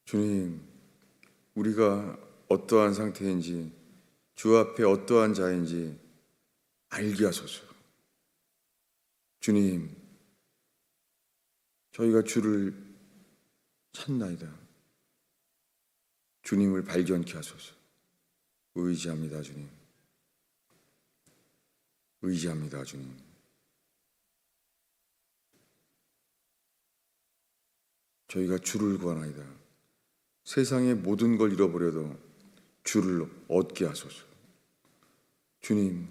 주님, 우리가 어떠한 상태인지, 주 앞에 어떠한 자인지 알게 하소서. 주님, 저희가 주를 찾나이다. 주님을 발견케 하소서. 의지합니다, 주님. 의지합니다, 주님. 저희가 주를 구하나이다. 세상의 모든 걸 잃어버려도 주를 얻게 하소서. 주님,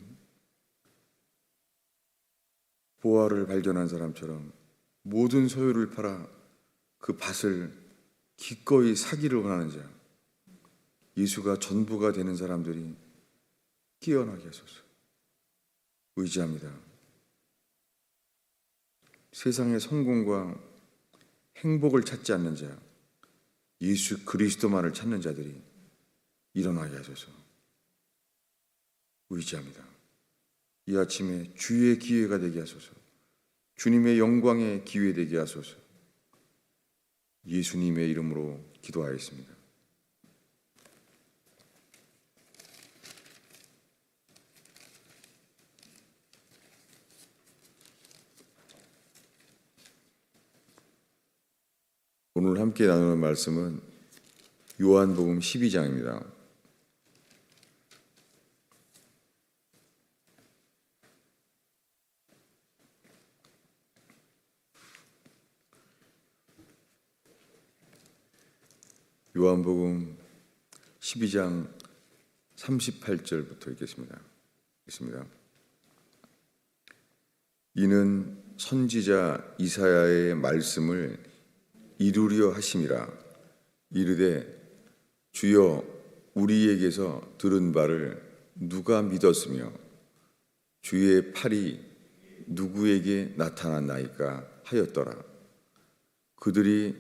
보화를 발견한 사람처럼 모든 소유를 팔아 그 밭을 기꺼이 사기를 원하는 자, 예수가 전부가 되는 사람들이 깨어나게 하소서. 의지합니다. 세상의 성공과 행복을 찾지 않는 자, 예수 그리스도만을 찾는 자들이 일어나게 하소서. 의지합니다. 이 아침에 주의 기회가 되게 하소서. 주님의 영광의 기회 되게 하소서. 예수님의 이름으로 기도하였습니다. 오늘 함께 나누는 말씀은 요한복음 12장입니다. 요한복음 12장 38절부터 읽겠습니다. 이는 선지자 이사야의 말씀을 이루려 하심이라. 이르되 주여 우리에게서 들은 바를 누가 믿었으며 주의 팔이 누구에게 나타났나이까 하였더라. 그들이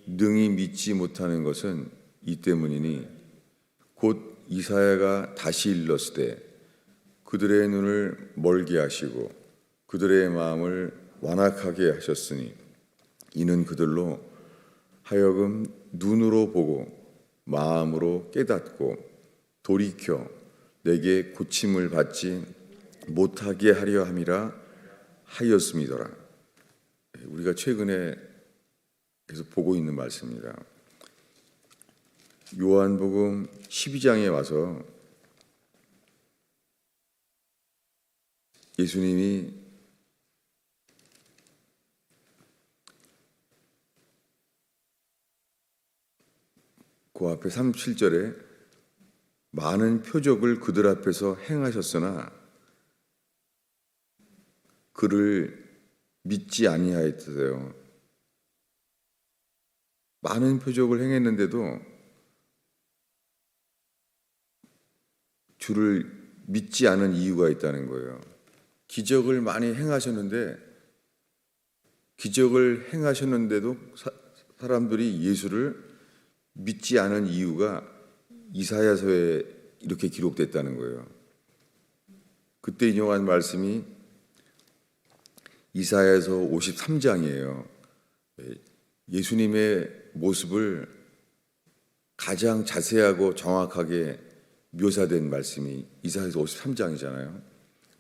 능히 믿지 못하는 것은 이 때문이니 곧 이사야가 다시 일렀으되 그들의 눈을 멀게 하시고 그들의 마음을 완악하게 하셨으니 이는 그들로 하여금 눈으로 보고 마음으로 깨닫고 돌이켜 내게 고침을 받지 못하게 하려 함이라 하였음이더라. 우리가 최근에 계속 보고 있는 말씀입니다. 요한복음 12장에 와서 예수님이 그 앞에 37절에 많은 표적을 그들 앞에서 행하셨으나 그를 믿지 아니하였어요. 많은 표적을 행했는데도 주를 믿지 않은 이유가 있다는 거예요. 기적을 많이 행하셨는데 기적을 행하셨는데도 사람들이 예수를 믿지 않은 이유가 이사야서에 이렇게 기록됐다는 거예요. 그때 인용한 말씀이 이사야서 53장이에요. 예수님의 모습을 가장 자세하고 정확하게 묘사된 말씀이 이사야서 53장이잖아요.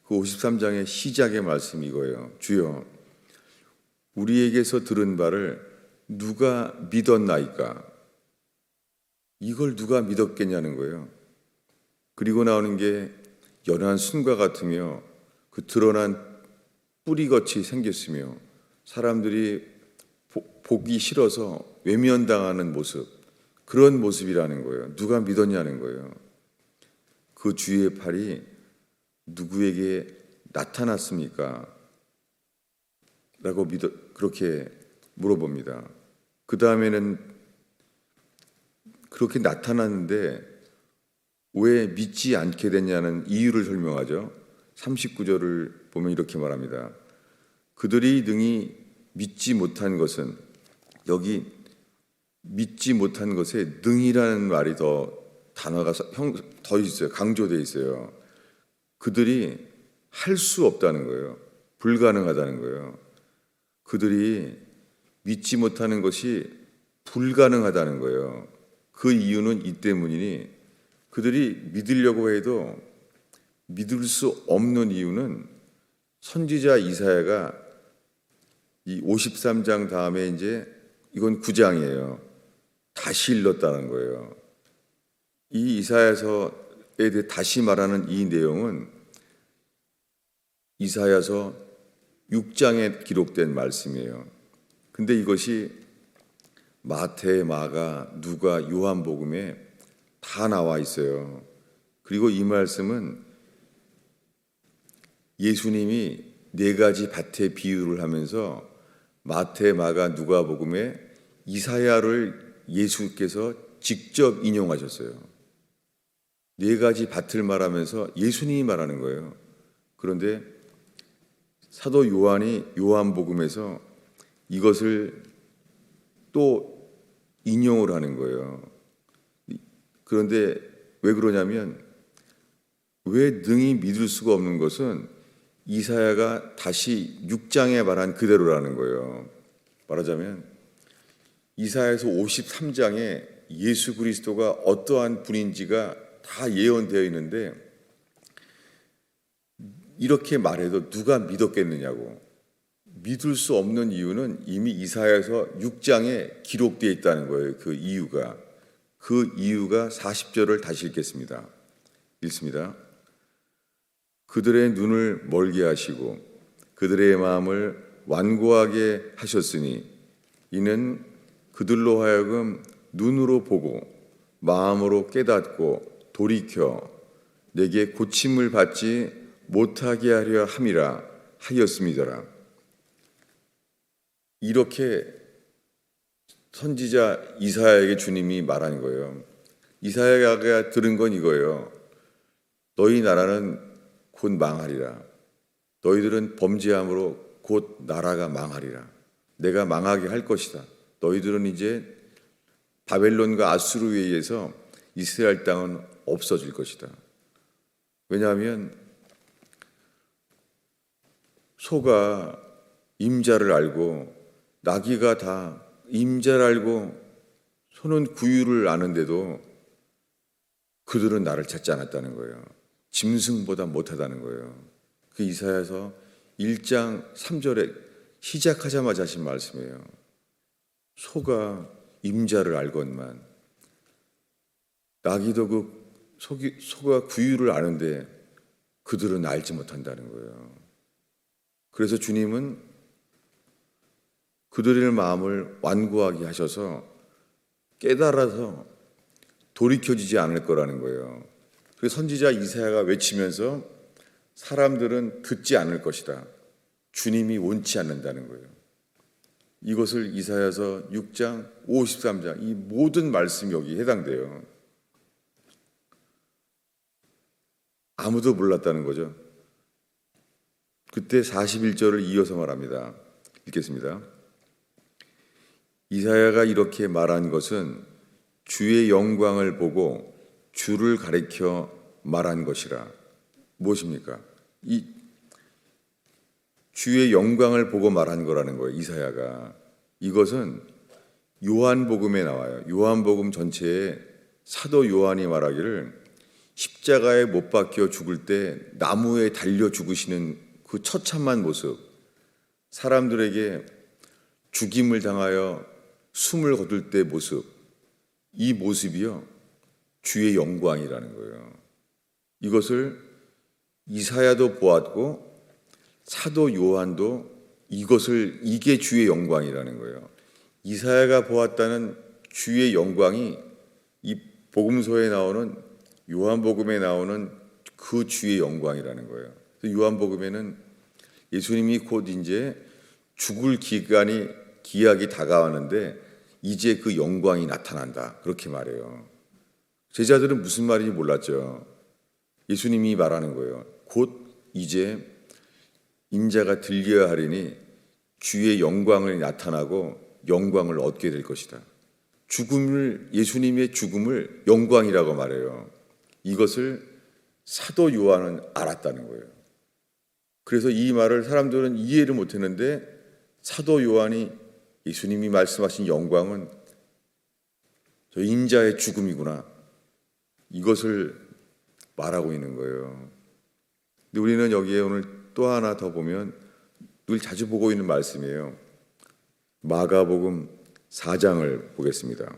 그 53장의 시작의 말씀이 이거예요. 주여 우리에게서 들은 바를 누가 믿었나이까? 이걸 누가 믿었겠냐는 거예요. 그리고 나오는 게 연한 순과 같으며 그 드러난 뿌리같이 생겼으며 사람들이 보기 싫어서 외면당하는 모습, 그런 모습이라는 거예요. 누가 믿었냐는 거예요. 그 주의 팔이 누구에게 나타났습니까? 라고 그렇게 물어봅니다. 그 다음에는 그렇게 나타났는데 왜 믿지 않게 됐냐는 이유를 설명하죠. 39절을 보면 이렇게 말합니다. 그들이 능히 믿지 못한 것은, 여기 믿지 못한 것에 능이라는 말이 단어가 더 있어요. 강조되어 있어요. 그들이 할 수 없다는 거예요. 불가능하다는 거예요. 그들이 믿지 못하는 것이 불가능하다는 거예요. 그 이유는 이 때문이니 그들이 믿으려고 해도 믿을 수 없는 이유는 선지자 이사야가 이 53장 다음에 이제 이건 9장이에요. 다시 일렀다는 거예요. 이 이사야서에 대해 다시 말하는 이 내용은 이사야서 6장에 기록된 말씀이에요. 근데 이것이 마태, 마가, 누가, 요한복음에 다 나와 있어요. 그리고 이 말씀은 예수님이 네 가지 밭의 비유를 하면서 마태, 마가, 누가복음에 이사야를 예수께서 직접 인용하셨어요. 네 가지 밭을 말하면서 예수님이 말하는 거예요. 그런데 사도 요한이 요한복음에서 이것을 또 인용을 하는 거예요. 그런데 왜 그러냐면 왜 능히 믿을 수가 없는 것은 이사야가 다시 6장에 말한 그대로라는 거예요. 말하자면 이사야서 53장에 예수 그리스도가 어떠한 분인지가 다 예언되어 있는데 이렇게 말해도 누가 믿었겠느냐고. 믿을 수 없는 이유는 이미 이사야서 6장에 기록되어 있다는 거예요. 그 이유가 40절을 다시 읽겠습니다. 읽습니다. 그들의 눈을 멀게 하시고 그들의 마음을 완고하게 하셨으니 이는 그들로 하여금 눈으로 보고 마음으로 깨닫고 돌이켜 내게 고침을 받지 못하게 하려 함이라 하였음이더라. 이렇게 선지자 이사야에게 주님이 말하는 거예요. 이사야가 들은 건 이거예요. 너희 나라는 곧 망하리라. 너희들은 범죄함으로 곧 나라가 망하리라. 내가 망하게 할 것이다. 너희들은 이제 바벨론과 아수르에 의해서 이스라엘 땅은 없어질 것이다. 왜냐하면 소가 임자를 알고 나귀가 다 임자를 알고 소는 구유를 아는데도 그들은 나를 찾지 않았다는 거예요. 짐승보다 못하다는 거예요. 그 이사야서 1장 3절에 시작하자마자 하신 말씀이에요. 소가 임자를 알건만 나귀도 소가 구유를 아는데 그들은 알지 못한다는 거예요. 그래서 주님은 그들의 마음을 완고하게 하셔서 깨달아서 돌이켜지지 않을 거라는 거예요. 그래서 선지자 이사야가 외치면서 사람들은 듣지 않을 것이다. 주님이 원치 않는다는 거예요. 이것을 이사야서 6장, 53장 이 모든 말씀이 여기 해당돼요. 아무도 몰랐다는 거죠. 그때 41절을 이어서 말합니다. 읽겠습니다. 이사야가 이렇게 말한 것은 주의 영광을 보고 주를 가리켜 말한 것이라. 무엇입니까? 이 주의 영광을 보고 말한 거라는 거예요. 이사야가. 이것은 요한복음에 나와요. 요한복음 전체에 사도 요한이 말하기를 십자가에 못 박혀 죽을 때 나무에 달려 죽으시는 그 처참한 모습, 사람들에게 죽임을 당하여 숨을 거둘 때 모습, 이 모습이요 주의 영광이라는 거예요. 이것을 이사야도 보았고 사도 요한도 이게 주의 영광이라는 거예요. 이사야가 보았다는 주의 영광이 이 복음서에 나오는 요한복음에 나오는 그 주의 영광이라는 거예요. 요한복음에는 예수님이 곧 이제 죽을 기약이 다가왔는데 이제 그 영광이 나타난다. 그렇게 말해요. 제자들은 무슨 말인지 몰랐죠. 예수님이 말하는 거예요. 곧 이제 인자가 들려야 하리니 주의 영광을 나타나고 영광을 얻게 될 것이다. 예수님의 죽음을 영광이라고 말해요. 이것을 사도 요한은 알았다는 거예요. 그래서 이 말을 사람들은 이해를 못했는데 사도 요한이 예수님이 말씀하신 영광은 저 인자의 죽음이구나. 이것을 말하고 있는 거예요. 근데 우리는 여기에 오늘 또 하나 더 보면 늘 자주 보고 있는 말씀이에요. 마가복음 4장을 보겠습니다.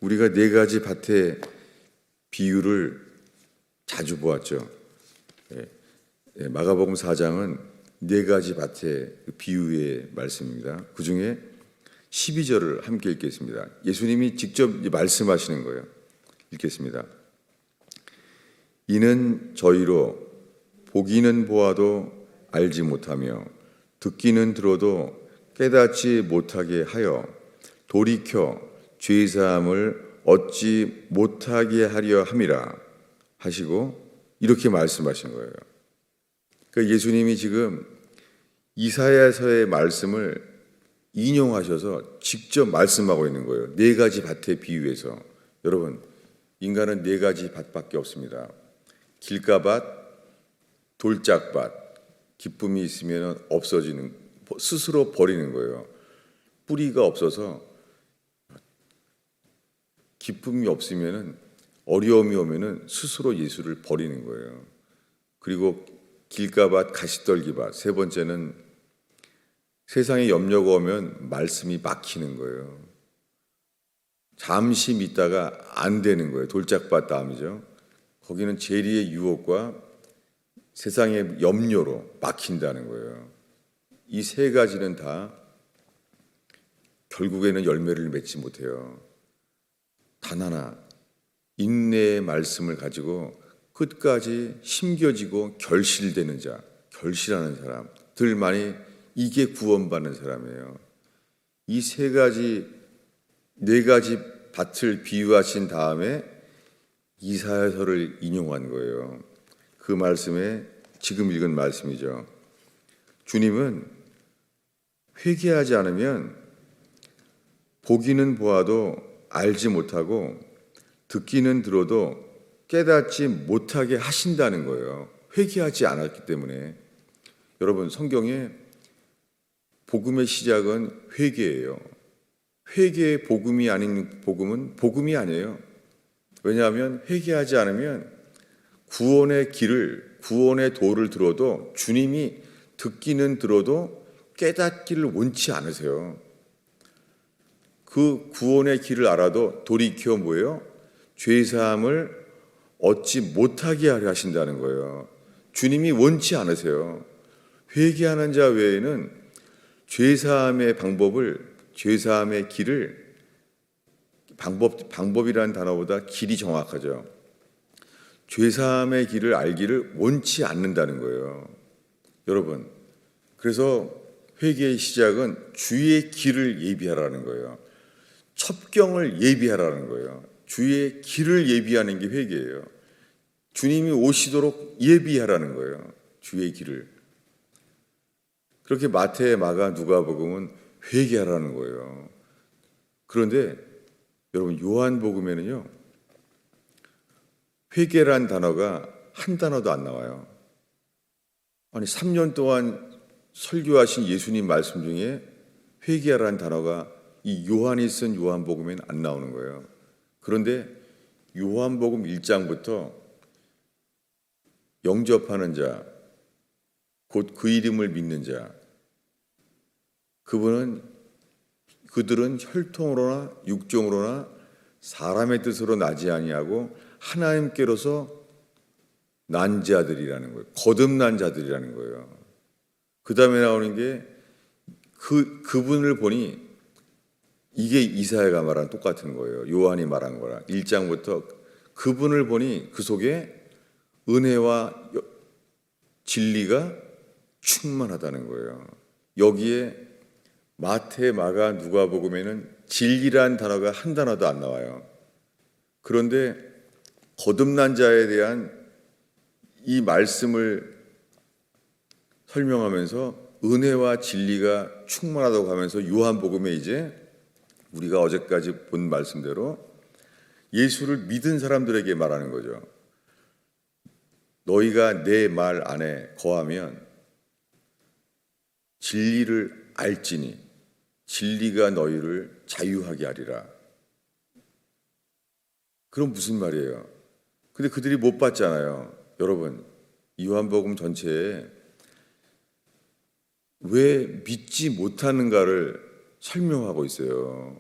우리가 네 가지 밭의 비유를 자주 보았죠. 마가복음 4장은 네 가지 밭의 비유의 말씀입니다. 그 중에 12절을 함께 읽겠습니다. 예수님이 직접 말씀하시는 거예요. 읽겠습니다. 이는 저희로 보기는 보아도 알지 못하며 듣기는 들어도 깨닫지 못하게 하여 돌이켜 죄사함을 얻지 못하게 하려 함이라 하시고 이렇게 말씀하신 거예요. 그러니까 예수님이 지금 이사야서의 말씀을 인용하셔서 직접 말씀하고 있는 거예요. 네 가지 밭에 비유해서. 여러분, 인간은 네 가지 밭밖에 없습니다. 길가밭, 돌짝밭, 기쁨이 있으면 없어지는, 스스로 버리는 거예요. 뿌리가 없어서 기쁨이 없으면, 어려움이 오면 스스로 예수를 버리는 거예요. 그리고 길가밭, 가시떨기밭, 세 번째는 세상에 염려가 오면 말씀이 막히는 거예요. 잠시 믿다가 안 되는 거예요. 돌짝밭 다음이죠. 거기는 재리의 유혹과 세상의 염려로 막힌다는 거예요. 이 세 가지는 다 결국에는 열매를 맺지 못해요. 단 하나, 인내의 말씀을 가지고 끝까지 심겨지고 결실되는 자, 결실하는 사람들만이 이게 구원받는 사람이에요. 이 세 가지, 네 가지 밭을 비유하신 다음에 이사야서를 인용한 거예요. 그 말씀에 지금 읽은 말씀이죠. 주님은 회개하지 않으면 보기는 보아도 알지 못하고 듣기는 들어도 깨닫지 못하게 하신다는 거예요. 회개하지 않았기 때문에. 여러분, 성경에 복음의 시작은 회개예요. 회개의 복음이 아닌 복음은 복음이 아니에요. 왜냐하면 회개하지 않으면 구원의 길을, 구원의 도를 들어도 주님이 듣기는 들어도 깨닫기를 원치 않으세요. 그 구원의 길을 알아도 돌이켜 뭐예요? 죄사함을 얻지 못하게 하려 하신다는 거예요. 주님이 원치 않으세요. 회개하는 자 외에는 죄사함의 방법을, 죄사함의 길을, 방법이라는 단어보다 길이 정확하죠. 죄사함의 길을 알기를 원치 않는다는 거예요. 여러분, 그래서 회개의 시작은 주의 길을 예비하라는 거예요. 첩경을 예비하라는 거예요. 주의 길을 예비하는 게 회개예요. 주님이 오시도록 예비하라는 거예요. 주의 길을. 그렇게 마태, 마가, 누가복음은 회개하라는 거예요. 그런데 여러분, 요한복음에는요, 회개란 단어가 한 단어도 안 나와요. 아니, 3년 동안 설교하신 예수님 말씀 중에 회개하라는 단어가 이 요한이 쓴 요한복음에는 안 나오는 거예요. 그런데 요한복음 1장부터 영접하는 자, 곧 그 이름을 믿는 자, 그들은 혈통으로나 육종으로나 사람의 뜻으로 나지 아니하고 하나님께로서 난 자들이라는 거예요. 거듭난 자들이라는 거예요. 그 다음에 나오는 게 그분을 보니 이게 이사야가 말한 똑같은 거예요. 요한이 말한 거라. 1장부터 그분을 보니 그 속에 은혜와 진리가 충만하다는 거예요. 여기에 마태, 마가, 누가복음에는 진리란 단어가 한 단어도 안 나와요. 그런데 거듭난 자에 대한 이 말씀을 설명하면서 은혜와 진리가 충만하다고 하면서 요한복음에 이제 우리가 어제까지 본 말씀대로 예수를 믿은 사람들에게 말하는 거죠. 너희가 내 말 안에 거하면 진리를 알지니 진리가 너희를 자유하게 하리라. 그럼 무슨 말이에요? 근데 그들이 못 봤잖아요. 여러분, 요한복음 전체에 왜 믿지 못하는가를 설명하고 있어요.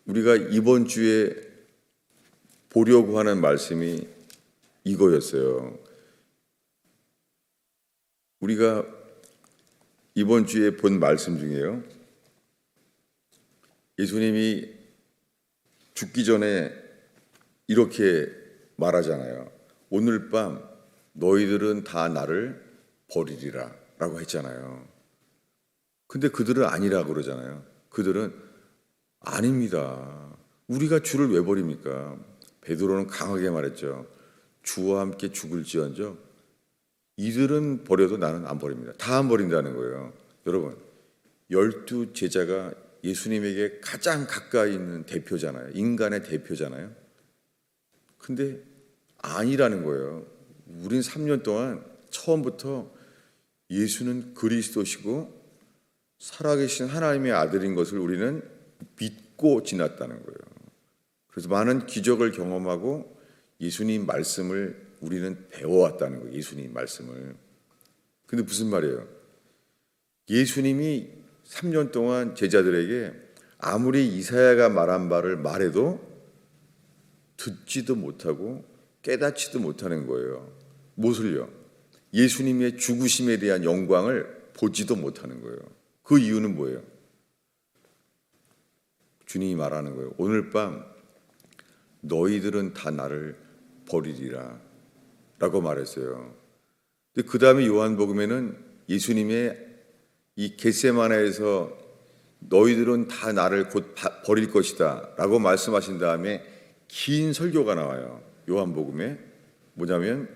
우리가 이번 주에 보려고 하는 말씀이 이거였어요. 우리가 이번 주에 본 말씀 중에요, 예수님이 죽기 전에 이렇게 말하잖아요. 오늘 밤 너희들은 다 나를 버리리라 라고 했잖아요. 근데 그들은 아니라고 그러잖아요. 그들은 아닙니다. 우리가 주를 왜 버립니까? 베드로는 강하게 말했죠. 주와 함께 죽을지언정 이들은 버려도 나는 안 버립니다. 다 안 버린다는 거예요. 여러분, 12 제자가 예수님에게 가장 가까이 있는 대표잖아요. 인간의 대표잖아요. 근데 아니라는 거예요. 우린 3년 동안 처음부터 예수는 그리스도시고 살아계신 하나님의 아들인 것을 우리는 믿고 지났다는 거예요. 그래서 많은 기적을 경험하고 예수님 말씀을 우리는 배워왔다는 거예요. 예수님 말씀을. 근데 무슨 말이에요? 예수님이 3년 동안 제자들에게 아무리 이사야가 말한 바를 말해도 듣지도 못하고 깨닫지도 못하는 거예요. 무엇을요? 예수님의 죽으심에 대한 영광을 보지도 못하는 거예요. 그 이유는 뭐예요? 주님이 말하는 거예요. 오늘 밤 너희들은 다 나를 버리리라 라고 말했어요. 근데 그 다음에 요한복음에는 예수님의 이 겟세마네에서 너희들은 다 나를 곧 버릴 것이다 라고 말씀하신 다음에 긴 설교가 나와요. 요한복음에 뭐냐면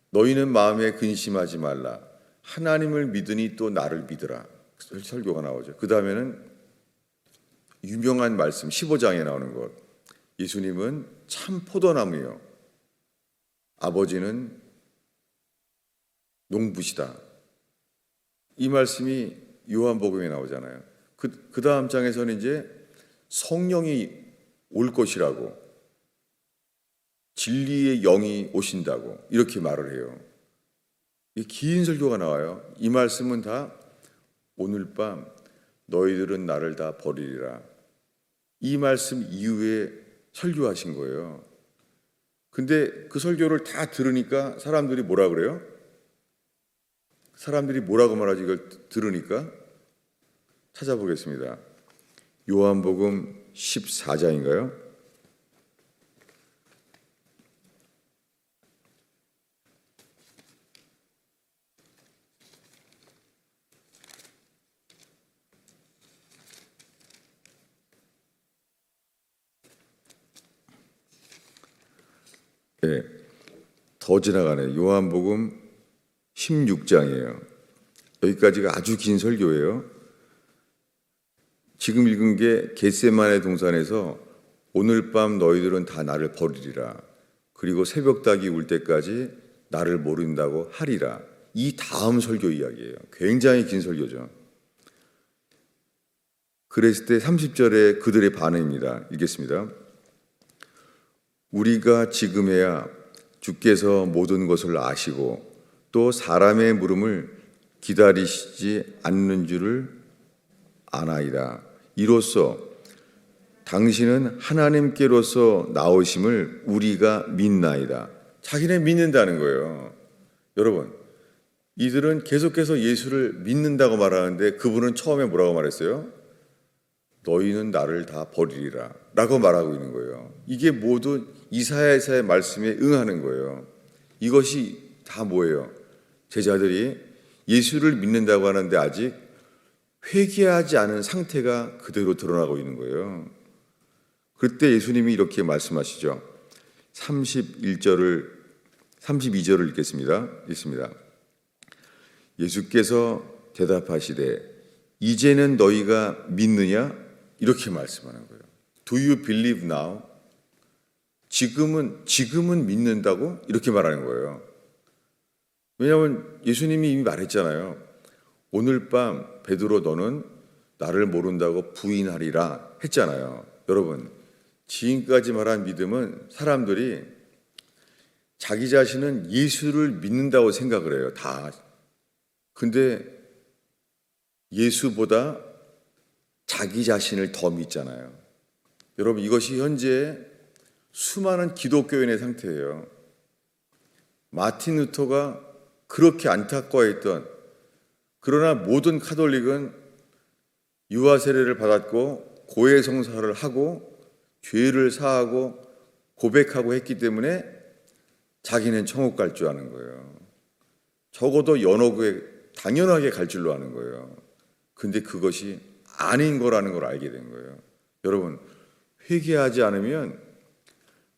너희는 마음에 근심하지 말라. 하나님을 믿으니 또 나를 믿으라. 설교가 나오죠. 그 다음에는 유명한 말씀 15장에 나오는 것. 예수님은 참 포도나무요. 아버지는 농부시다. 이 말씀이 요한복음에 나오잖아요. 그 다음 장에서는 이제 성령이 올 것이라고, 진리의 영이 오신다고 이렇게 말을 해요. 이 긴 설교가 나와요. 이 말씀은 다 오늘 밤 너희들은 나를 다 버리리라. 이 말씀 이후에 설교하신 거예요. 근데 그 설교를 다 들으니까 사람들이 뭐라 그래요? 사람들이 뭐라고 말하지? 이걸 들으니까 찾아보겠습니다. 요한복음 14장인가요? 네, 더 지나가네. 요한복음 16장이에요. 여기까지가 아주 긴 설교예요. 지금 읽은 게 겟세마네 동산에서 오늘 밤 너희들은 다 나를 버리리라. 그리고 새벽닭이 울 때까지 나를 모른다고 하리라. 이 다음 설교 이야기예요. 굉장히 긴 설교죠. 그랬을 때 30절에 그들의 반응입니다. 읽겠습니다. 우리가 지금에야 주께서 모든 것을 아시고 또 사람의 물음을 기다리시지 않는 줄을 아나이다. 이로써 당신은 하나님께로서 나오심을 우리가 믿나이다. 자기네 믿는다는 거예요. 여러분, 이들은 계속해서 예수를 믿는다고 말하는데 그분은 처음에 뭐라고 말했어요? 너희는 나를 다 버리리라 라고 말하고 있는 거예요. 이게 모두 이사야의 말씀에 응하는 거예요. 이것이 다 뭐예요? 제자들이 예수를 믿는다고 하는데 아직 회개하지 않은 상태가 그대로 드러나고 있는 거예요. 그때 예수님이 이렇게 말씀하시죠. 32절을 읽겠습니다. 읽습니다. 예수께서 대답하시되 이제는 너희가 믿느냐? 이렇게 말씀하는 거예요. Do you believe now? 지금은 믿는다고? 이렇게 말하는 거예요. 왜냐하면 예수님이 이미 말했잖아요. 오늘 밤 베드로 너는 나를 모른다고 부인하리라 했잖아요. 여러분, 지금까지 말한 믿음은 사람들이 자기 자신은 예수를 믿는다고 생각을 해요. 다. 근데 예수보다 자기 자신을 더 믿잖아요. 여러분, 이것이 현재 수많은 기독교인의 상태예요. 마틴 루터가 그렇게 안타까워했던, 그러나 모든 카톨릭은 유아 세례를 받았고 고해 성사를 하고 죄를 사하고 고백하고 했기 때문에 자기는 천국 갈 줄 아는 거예요. 적어도 연옥에 당연하게 갈 줄로 아는 거예요. 근데 그것이 아닌 거라는 걸 알게 된 거예요. 여러분, 회개하지 않으면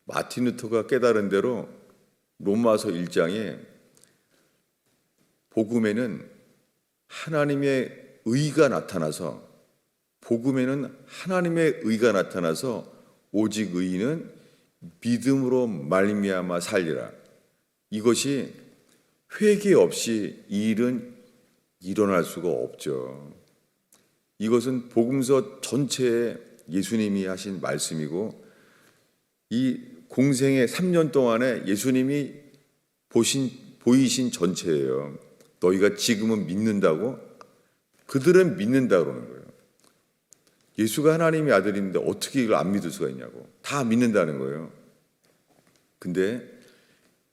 마틴 루터가 깨달은 대로 로마서 1장에 복음에는 하나님의 의가 나타나서, 복음에는 하나님의 의가 나타나서 오직 의인은 믿음으로 말미암아 살리라. 이것이 회개 없이 이 일은 일어날 수가 없죠. 이것은 복음서 전체에 예수님이 하신 말씀이고, 이 공생의 3년 동안에 예수님이 보이신 전체예요. 너희가 지금은 믿는다고? 그들은 믿는다 그러는 거예요. 예수가 하나님의 아들인데 어떻게 이걸 안 믿을 수가 있냐고. 다 믿는다는 거예요. 근데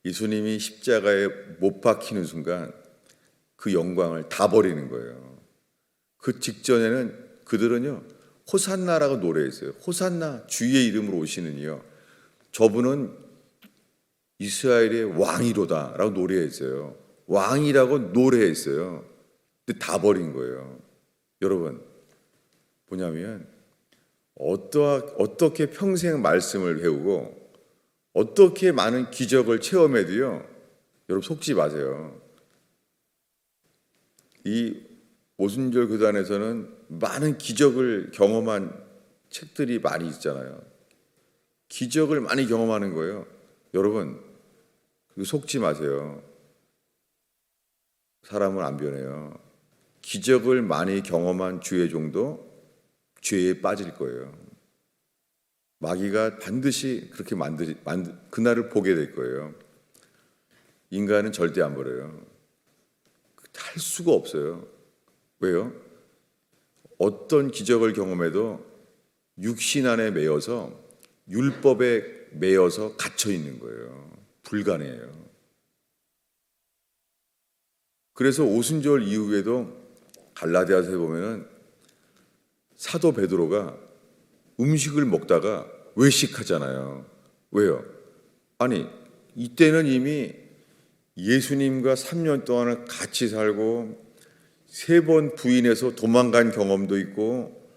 예수님이 십자가에 못 박히는 순간 그 영광을 다 버리는 거예요. 그 직전에는 그들은요, 호산나라고 노래했어요. 호산나, 주의 이름으로 오시는 이요, 저분은 이스라엘의 왕이로다 라고 노래했어요. 왕이라고 노래했어요. 근데 다 버린 거예요. 여러분, 뭐냐면 어떻게 평생 말씀을 배우고 어떻게 많은 기적을 체험해도요, 여러분 속지 마세요. 이 오순절 교단에서는 많은 기적을 경험한 책들이 많이 있잖아요. 기적을 많이 경험하는 거예요. 여러분, 속지 마세요. 사람은 안 변해요. 기적을 많이 경험한 주의 종도 죄에 빠질 거예요. 마귀가 반드시 그렇게 그날을 보게 될 거예요. 인간은 절대 안 버려요. 할 수가 없어요. 왜요? 어떤 기적을 경험해도 육신 안에 매여서, 율법에 매여서 갇혀 있는 거예요. 불가능해요. 그래서 오순절 이후에도 갈라디아서에 보면은 사도 베드로가 음식을 먹다가 외식하잖아요. 왜요? 아니, 이때는 이미 예수님과 3년 동안을 같이 살고 3번 부인해서 도망간 경험도 있고,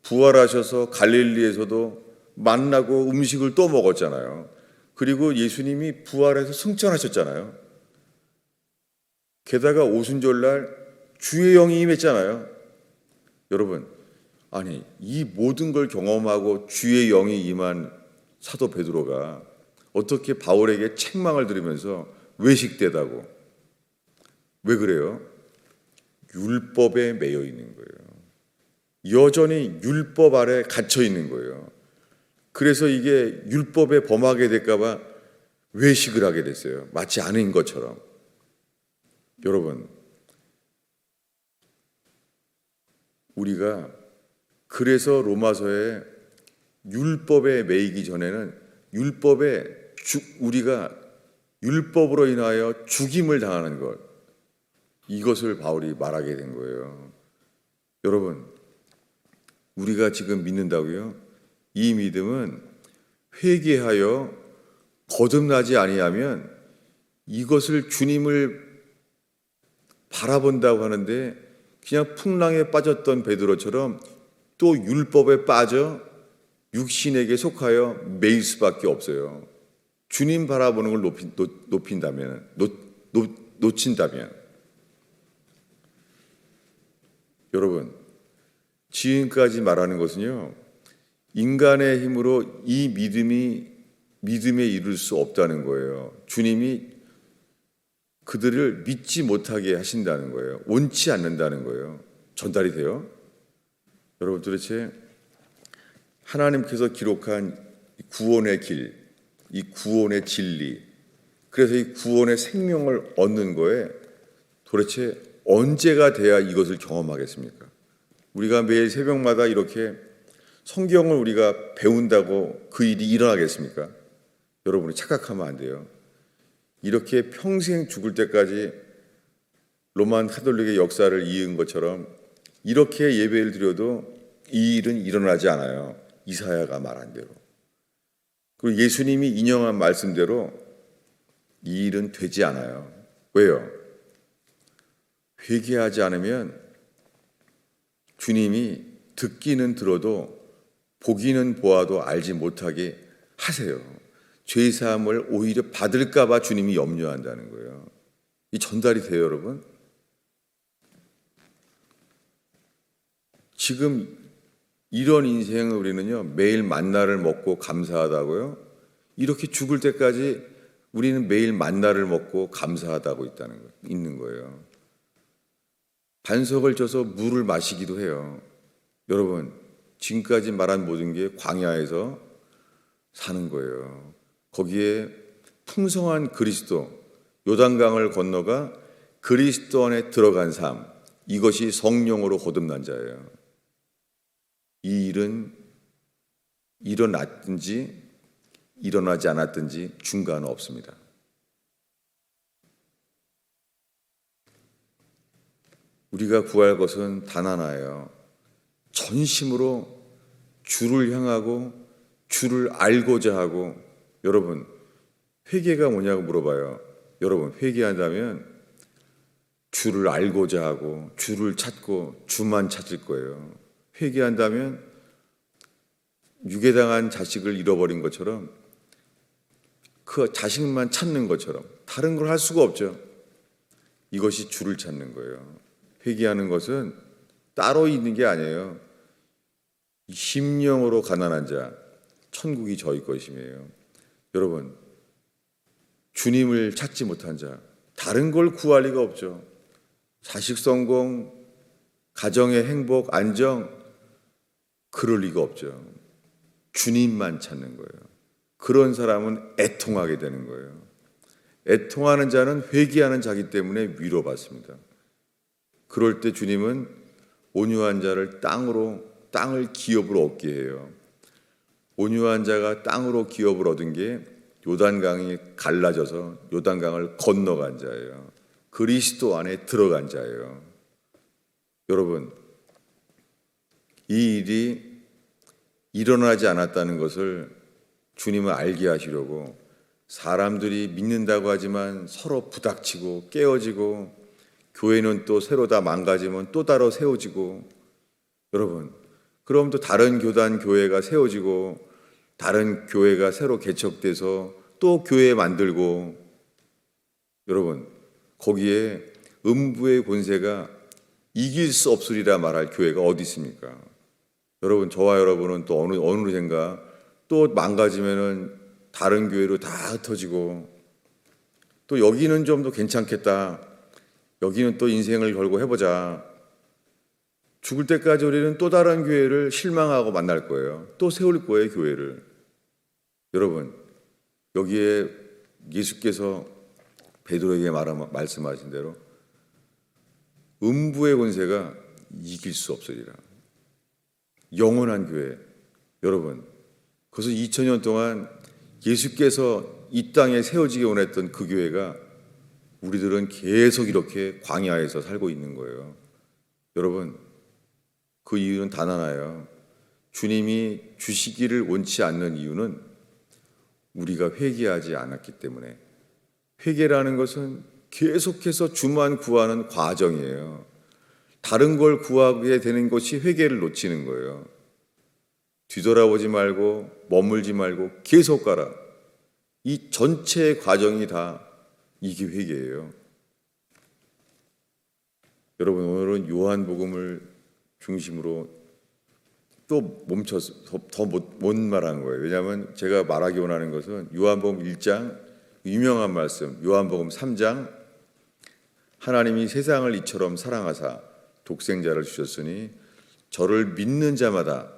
부활하셔서 갈릴리에서도 만나고 음식을 또 먹었잖아요. 그리고 예수님이 부활해서 승천하셨잖아요. 게다가 오순절날 주의 영이 임했잖아요. 여러분, 아니, 이 모든 걸 경험하고 주의 영이 임한 사도 베드로가 어떻게 바울에게 책망을 들으면서 외식되다고? 왜 그래요? 율법에 매여 있는 거예요. 여전히 율법 아래 갇혀 있는 거예요. 그래서 이게 율법에 범하게 될까 봐 외식을 하게 됐어요. 마치 아닌 것처럼. 여러분, 우리가 그래서 로마서에 율법에 매이기 전에는 우리가 율법으로 인하여 죽임을 당하는 것, 이것을 바울이 말하게 된 거예요. 여러분, 우리가 지금 믿는다고요? 이 믿음은 회개하여 거듭나지 아니하면 이것을 주님을 바라본다고 하는데, 그냥 풍랑에 빠졌던 베드로처럼 또 율법에 빠져 육신에게 속하여 매일 수밖에 없어요. 주님 바라보는 걸 놓친다면. 여러분, 지금까지 말하는 것은요, 인간의 힘으로 이 믿음에 이룰 수 없다는 거예요. 주님이 그들을 믿지 못하게 하신다는 거예요. 원치 않는다는 거예요. 전달이 돼요? 여러분, 도대체 하나님께서 기록한 구원의 길, 이 구원의 진리, 그래서 이 구원의 생명을 얻는 거에 도대체 언제가 돼야 이것을 경험하겠습니까? 우리가 매일 새벽마다 이렇게 성경을 우리가 배운다고 그 일이 일어나겠습니까? 여러분이 착각하면 안 돼요. 이렇게 평생 죽을 때까지 로만 카톨릭의 역사를 이은 것처럼 이렇게 예배를 드려도 이 일은 일어나지 않아요. 이사야가 말한 대로. 그리고 예수님이 인용한 말씀대로 이 일은 되지 않아요. 왜요? 회개하지 않으면 주님이 듣기는 들어도 보기는 보아도 알지 못하게 하세요. 죄사함을 오히려 받을까 봐 주님이 염려한다는 거예요. 이 전달이 돼요, 여러분? 지금 이런 인생을 우리는요, 매일 만나를 먹고 감사하다고요? 이렇게 죽을 때까지 우리는 매일 만나를 먹고 감사하다고 있는 거예요. 반석을 쪄서 물을 마시기도 해요. 여러분, 지금까지 말한 모든 게 광야에서 사는 거예요. 거기에 풍성한 그리스도, 요단강을 건너가 그리스도 안에 들어간 삶, 이것이 성령으로 거듭난 자예요. 이 일은 일어났든지 일어나지 않았든지 중간은 없습니다. 우리가 구할 것은 단 하나예요. 전심으로 주를 향하고 주를 알고자 하고. 여러분, 회개가 뭐냐고 물어봐요. 여러분, 회개한다면 주를 알고자 하고 주를 찾고 주만 찾을 거예요. 회개한다면 유괴당한 자식을 잃어버린 것처럼 그 자식만 찾는 것처럼 다른 걸 할 수가 없죠. 이것이 주를 찾는 거예요. 회개하는 것은 따로 있는 게 아니에요. 심령으로 가난한 자, 천국이 저희 것임이에요. 여러분, 주님을 찾지 못한 자, 다른 걸 구할 리가 없죠. 자식 성공, 가정의 행복, 안정, 그럴 리가 없죠. 주님만 찾는 거예요. 그런 사람은 애통하게 되는 거예요. 애통하는 자는 회개하는 자기 때문에 위로받습니다. 그럴 때 주님은 온유한 자를 땅을 기업으로 얻게 해요. 온유한 자가 땅으로 기업을 얻은 게 요단강이 갈라져서 요단강을 건너간 자예요. 그리스도 안에 들어간 자예요. 여러분, 이 일이 일어나지 않았다는 것을 주님은 알게 하시려고 사람들이 믿는다고 하지만 서로 부닥치고 깨어지고, 교회는 또 새로 다 망가지면 또 따로 세워지고, 여러분, 그럼 또 다른 교단 교회가 세워지고 다른 교회가 새로 개척돼서 또 교회 만들고, 여러분, 거기에 음부의 권세가 이길 수 없으리라 말할 교회가 어디 있습니까? 여러분, 저와 여러분은 또 어느 땐가 또 망가지면은 다른 교회로 다 흩어지고, 또 여기는 좀 더 괜찮겠다, 여기는 또 인생을 걸고 해보자. 죽을 때까지 우리는 또 다른 교회를 실망하고 만날 거예요. 또 세울 거예요, 교회를. 여러분, 여기에 예수께서 베드로에게 말씀하신 대로 음부의 권세가 이길 수 없으리라. 영원한 교회. 여러분, 그래서 2000년 동안 예수께서 이 땅에 세워지게 원했던 그 교회가 우리들은 계속 이렇게 광야에서 살고 있는 거예요. 여러분, 그 이유는 단 하나예요. 주님이 주시기를 원치 않는 이유는 우리가 회개하지 않았기 때문에. 회개라는 것은 계속해서 주만 구하는 과정이에요. 다른 걸 구하게 되는 것이 회개를 놓치는 거예요. 뒤돌아보지 말고 머물지 말고 계속 가라. 이 전체 과정이 다 이게 회개예요. 여러분, 오늘은 요한복음을 중심으로 또 멈춰서 더 못 말하는 거예요. 왜냐하면 제가 말하기 원하는 것은 요한복음 1장 유명한 말씀, 요한복음 3장 하나님이 세상을 이처럼 사랑하사 독생자를 주셨으니 저를 믿는 자마다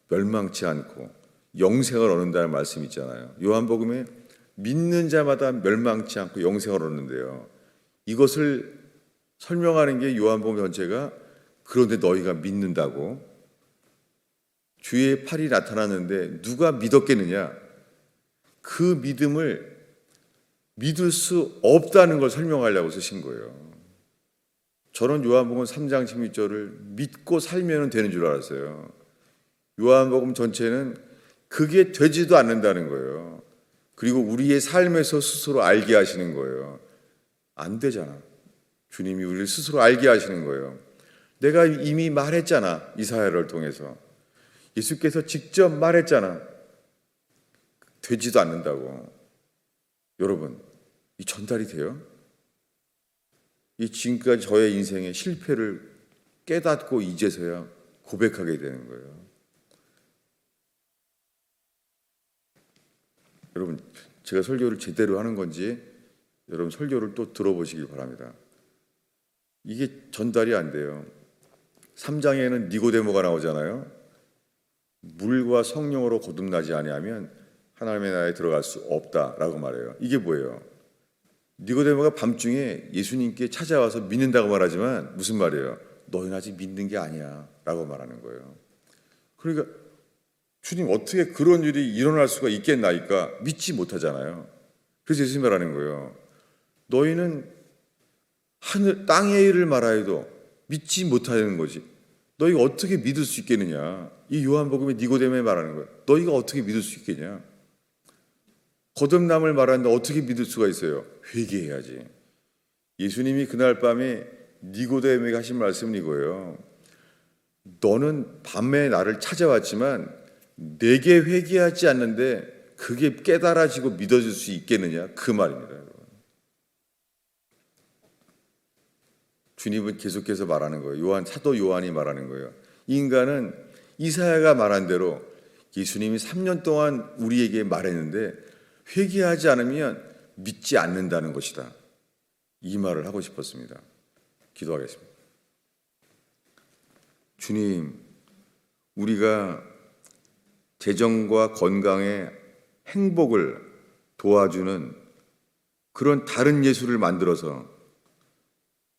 멸망치 않고 영생을 얻는다는 말씀이 있잖아요. 요한복음에 믿는 자마다 멸망치 않고 영생을 얻는데요. 이것을 설명하는 게 요한복음 전체가 그런데 너희가 믿는다고. 주의 팔이 나타났는데 누가 믿었겠느냐? 그 믿음을 믿을 수 없다는 걸 설명하려고 쓰신 거예요. 저는 요한복음 3장 16절을 믿고 살면 되는 줄 알았어요. 요한복음 전체는 그게 되지도 않는다는 거예요. 그리고 우리의 삶에서 스스로 알게 하시는 거예요. 안 되잖아. 주님이 우리를 스스로 알게 하시는 거예요. 내가 이미 말했잖아. 이사야를 통해서. 예수께서 직접 말했잖아. 되지도 않는다고. 여러분, 이 전달이 돼요? 이 지금까지 저의 인생의 실패를 깨닫고 이제서야 고백하게 되는 거예요. 여러분, 제가 설교를 제대로 하는 건지 여러분 설교를 또 들어보시길 바랍니다. 이게 전달이 안 돼요. 3장에는 니고데모가 나오잖아요. 물과 성령으로 거듭나지 아니하면 하나님의 나라에 들어갈 수 없다라고 말해요. 이게 뭐예요? 니고데모가 밤중에 예수님께 찾아와서 믿는다고 말하지만 무슨 말이에요? 너희는 아직 믿는 게 아니야 라고 말하는 거예요. 그러니까 주님 어떻게 그런 일이 일어날 수가 있겠나이까 믿지 못하잖아요. 그래서 예수님 말하는 거예요. 너희는 하늘 땅의 일을 말하여도 믿지 못하는 거지. 너희가 어떻게 믿을 수 있겠느냐. 이 요한복음에 니고데모에 말하는 거예요. 너희가 어떻게 믿을 수 있겠냐. 거듭남을 말하는데 어떻게 믿을 수가 있어요? 회개해야지. 예수님이 그날 밤에 니고데모에게 하신 말씀은 이거예요. 너는 밤에 나를 찾아왔지만 내게 회개하지 않는데 그게 깨달아지고 믿어질 수 있겠느냐? 그 말입니다. 주님은 계속해서 말하는 거예요. 사도 요한이 말하는 거예요. 인간은 이사야가 말한 대로 예수님이 3년 동안 우리에게 말했는데 회개하지 않으면 믿지 않는다는 것이다. 이 말을 하고 싶었습니다. 기도하겠습니다. 주님, 우리가 재정과 건강의 행복을 도와주는 그런 다른 예수를 만들어서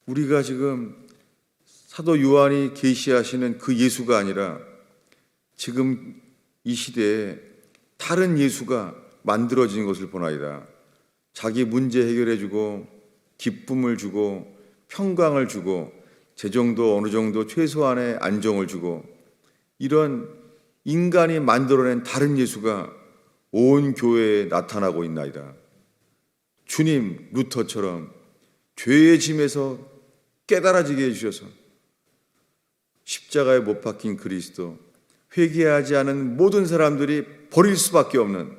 우리가 지금 사도 요한이 계시하시는 그 예수가 아니라 지금 이 시대에 다른 예수가 만들어진 것을 보나이다. 자기 문제 해결해주고 기쁨을 주고 평강을 주고 재정도 어느 정도 최소한의 안정을 주고 이런 인간이 만들어낸 다른 예수가 온 교회에 나타나고 있나이다. 주님, 루터처럼 죄의 짐에서 깨달아지게 해주셔서 십자가에 못 박힌 그리스도, 회개하지 않은 모든 사람들이 버릴 수밖에 없는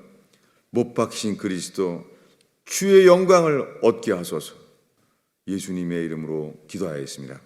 못 박히신 그리스도, 주의 영광을 얻게 하소서. 예수님의 이름으로 기도하였습니다.